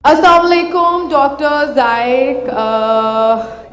Assalamu alaikum, Dr. Zaik.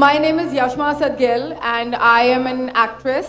My name is Yashma Asad Gill and I am an actress.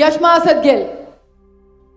Yashma Asad Gill.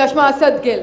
Yashma Asad Gill.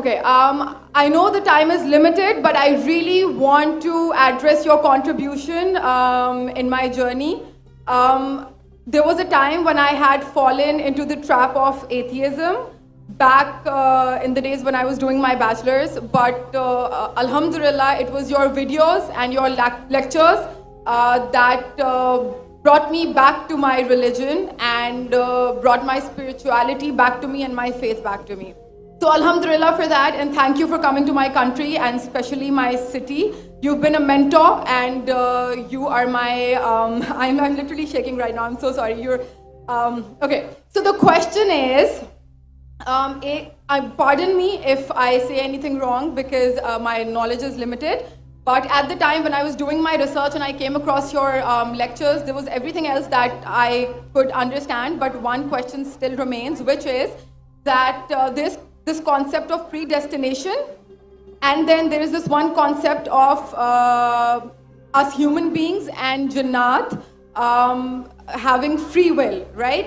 Okay, I know the time is limited, but I really want to address your contribution in my journey. There was a time when I had fallen into the trap of atheism back in the days when I was doing my bachelor's, but alhamdulillah, it was your videos and your lectures that brought me back to my religion and brought my spirituality back to me and my faith back to me. So alhamdulillah for that, and thank you for coming to my country and especially my city. You've been a mentor and you are my, I'm literally shaking right now, I'm so sorry. Okay, so the question is, pardon me if I say anything wrong because my knowledge is limited, but at the time when I was doing my research and I came across your lectures, there was everything else that I could understand, but one question still remains, which is that this concept of predestination, and then there is this one concept of us human beings and Jannat having free will, right?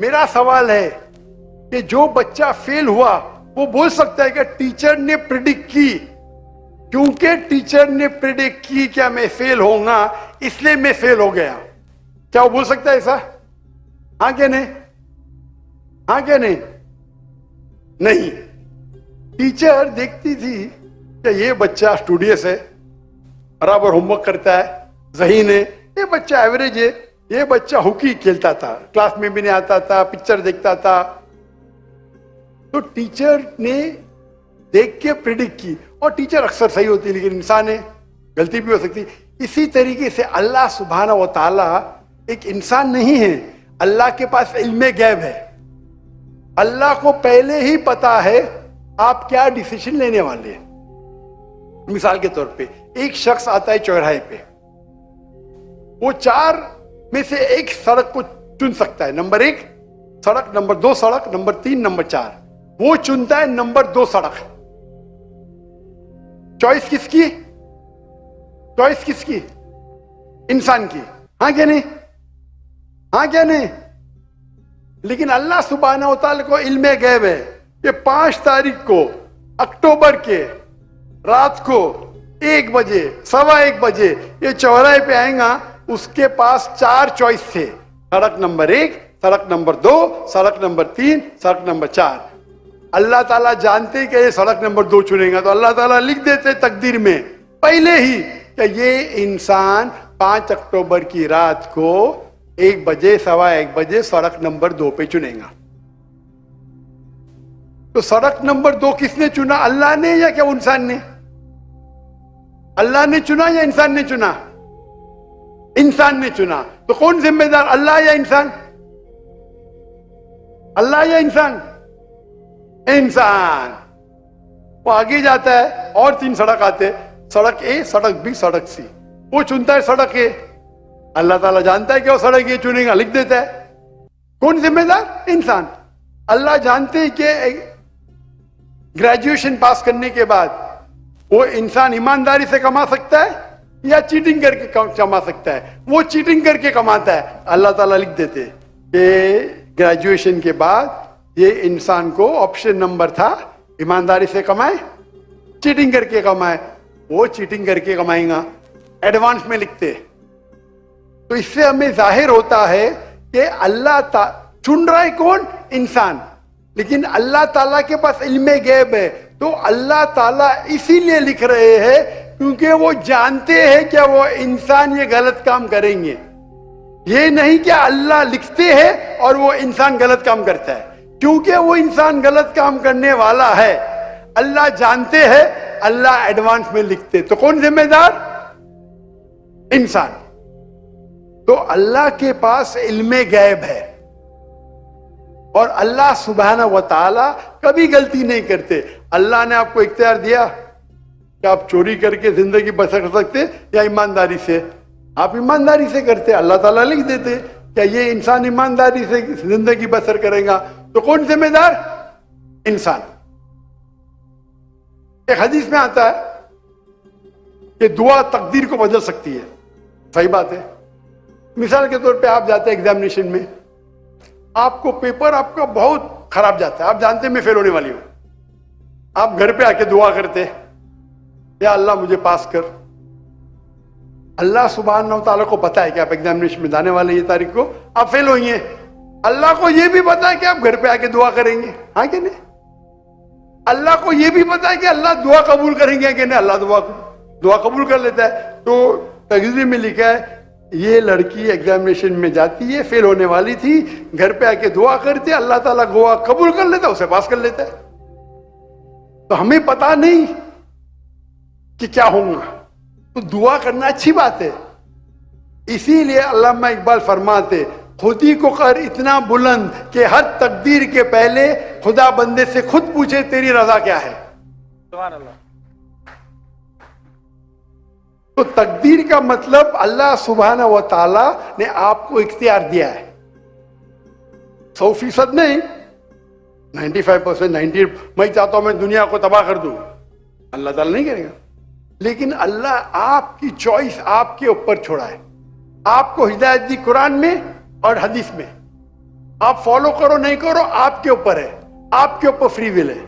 میرا سوال ہے کہ جو بچہ فیل ہوا وہ بول سکتا ہے کہ ٹیچر نے پریڈکٹ کی، کیونکہ ٹیچر نے پریڈکٹ کی کہ میں فیل ہوں گا اس لیے میں فیل ہو گیا. کیا وہ بول سکتا ہے ایسا؟ ہاں کہ نہیں؟ ہاں کہ نہیں؟ نہیں. ٹیچر دیکھتی تھی کہ یہ بچہ اسٹوڈیس ہے، برابر ہوم ورک کرتا ہے، ذہین ہے، یہ بچہ ایوریج ہے، یہ بچہ ہاکی کھیلتا تھا، کلاس میں بھی نہیں آتا تھا، پکچر دیکھتا تھا. تو ٹیچر نے دیکھ کے پریڈکٹ کی، اور ٹیچر اکثر صحیح ہوتی ہے لیکن انسان ہے، غلطی بھی ہو سکتی. اسی طریقے سے اللہ سبحانہ و تعالی ایک انسان نہیں ہے، اللہ کے پاس علم غیب ہے. اللہ کو پہلے ہی پتا ہے آپ کیا ڈیسیشن لینے والے ہیں. مثال کے طور پہ ایک شخص آتا ہے چوراہے پہ، وہ 4 میں سے ایک سڑک کو چن سکتا ہے، نمبر 1 سڑک، نمبر 2 سڑک، نمبر 3، نمبر 4. وہ چنتا ہے نمبر 2 سڑک. چوائس کس کی؟ چوائس کس کی؟ انسان کی. ہاں کیا نہیں؟ ہاں کیا نہیں؟ لیکن اللہ سبحانہ و تعالی کو علم غیب ہے کہ 5 تاریخ کو اکتوبر کے رات کو 1 بجے 1:15 بجے یہ چوراہے پہ آئیں گا. اس کے پاس 4 چوائس تھے، سڑک نمبر 1، سڑک نمبر 2، سڑک نمبر 3، سڑک نمبر 4. اللہ تعالیٰ جانتے کہ یہ سڑک نمبر 2 چنے گا، تو اللہ تعالیٰ لکھ دیتے تقدیر میں پہلے ہی کہ یہ انسان 5 اکتوبر کی رات کو 1 بجے 1:15 بجے سڑک نمبر 2 پہ چنے گا. تو سڑک نمبر 2 کس نے چنا؟ اللہ نے یا کیا انسان نے؟ اللہ نے چنا یا انسان نے چنا؟ انسان نے چنا. تو کون ذمہ دار، اللہ یا انسان؟ اللہ یا انسان؟ انسان. وہ آگے جاتا ہے اور 3 سڑک آتے، سڑک اے، سڑک بی، سڑک سی. وہ چنتا ہے سڑک اے. اللہ تعالیٰ جانتا ہے کہ وہ سڑک اے چنے گا، لکھ دیتا ہے. کون ذمہ دار؟ انسان. اللہ جانتے ہیں کہ گریجویشن پاس کرنے کے بعد وہ انسان ایمانداری سے کما سکتا ہے یا چیٹنگ کر کے کما سکتا ہے. وہ چیٹنگ کر کے کماتا ہے. اللہ تعالیٰ لکھ دیتے کہ گریجویشن کے بعد یہ انسان کو آپشن نمبر تھا، ایمانداری سے کمائے، چیٹنگ کر کے کمائے. وہ چیٹنگ کر کے کمائیں گا، ایڈوانس میں لکھتے. تو اس سے ہمیں ظاہر ہوتا ہے کہ اللہ چن رہا ہے کون؟ انسان. لیکن اللہ تعالیٰ کے پاس علم غیب ہے، تو اللہ تعالیٰ اسی لیے لکھ رہے ہیں کیونکہ وہ جانتے ہیں کہ وہ انسان یہ غلط کام کریں گے. یہ نہیں کہ اللہ لکھتے ہیں اور وہ انسان غلط کام کرتا ہے، کیونکہ وہ انسان غلط کام کرنے والا ہے. اللہ جانتے ہیں، اللہ ایڈوانس میں لکھتے. تو کون ذمہ دار؟ انسان. تو اللہ کے پاس علم غیب ہے، اور اللہ سبحانہ و تعالی کبھی غلطی نہیں کرتے. اللہ نے آپ کو اختیار دیا کہ آپ چوری کر کے زندگی بسر کر سکتے یا ایمانداری سے. آپ ایمانداری سے کرتے، اللہ تعالیٰ لکھ دیتے کہ یہ انسان ایمانداری سے زندگی بسر کرے گا. تو کون ذمہ دار؟ انسان. ایک حدیث میں آتا ہے کہ دعا تقدیر کو بدل سکتی ہے. صحیح بات ہے. مثال کے طور پہ آپ جاتے ہیں ایگزامینیشن میں، آپ کو پیپر آپ کا بہت خراب جاتا ہے، آپ جانتے ہیں میں فیل ہونے والی ہوں. آپ گھر پہ آ کے دعا کرتے، یا اللہ مجھے پاس کر. اللہ سبحانہ و تعالیٰ کو پتا ہے کہ آپ ایگزامینیشن میں جانے والے یہ تاریخ کو آپ فیل ہوئی ہیں. اللہ کو یہ بھی پتا ہے کہ آپ گھر پہ آ کے دعا کریں گے. ہاں کہ نہیں؟ اللہ کو یہ بھی پتا ہے کہ اللہ دعا قبول کریں گے کہ نہیں. اللہ دعا قبول کر لیتا ہے. تو تقریر میں لکھا ہے یہ لڑکی ایگزامینیشن میں جاتی ہے، فیل ہونے والی تھی، گھر پہ آ کے دعا کرتے، اللہ تعالیٰ دعا قبول کر لیتا، اسے پاس کر لیتا ہے. تو ہمیں پتا نہیں کہ کیا ہوگا، تو دعا کرنا اچھی بات ہے. اسی لیے علامہ اقبال فرماتے خودی کو کر اتنا بلند کہ ہر تقدیر کے پہلے خدا بندے سے خود پوچھے تیری رضا کیا ہے. سبحان اللہ. تو تقدیر کا مطلب اللہ سبحانہ و تعالی نے آپ کو اختیار دیا ہے. 100% نہیں، 95%، 90%. میں چاہتا ہوں میں دنیا کو تباہ کر دوں، اللہ تعالیٰ نہیں کرے گا. لیکن اللہ آپ کی چوائس آپ کے اوپر چھوڑا ہے. آپ کو ہدایت دی قرآن میں اور حدیث میں. آپ فالو کرو نہیں کرو آپ کے اوپر ہے, آپ کے اوپر فری ول ہے.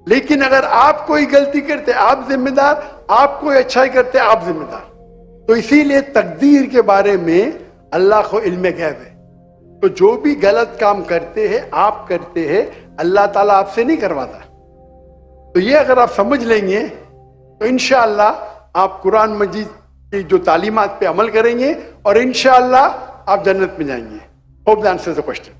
لیکن اگر آپ کوئی غلطی کرتے آپ ذمہ دار, آپ کوئی اچھائی کرتے آپ ذمہ دار. تو اسی لیے تقدیر کے بارے میں اللہ کو علم غیب ہے. تو جو بھی غلط کام کرتے ہیں آپ کرتے ہیں, اللہ تعالیٰ آپ سے نہیں کرواتا. تو یہ اگر آپ سمجھ لیں گے تو انشاءاللہ آپ قرآن مجید کی جو تعلیمات پہ عمل کریں گے اور انشاءاللہ آپ جنت میں جائیں گے. Hope that answers the question.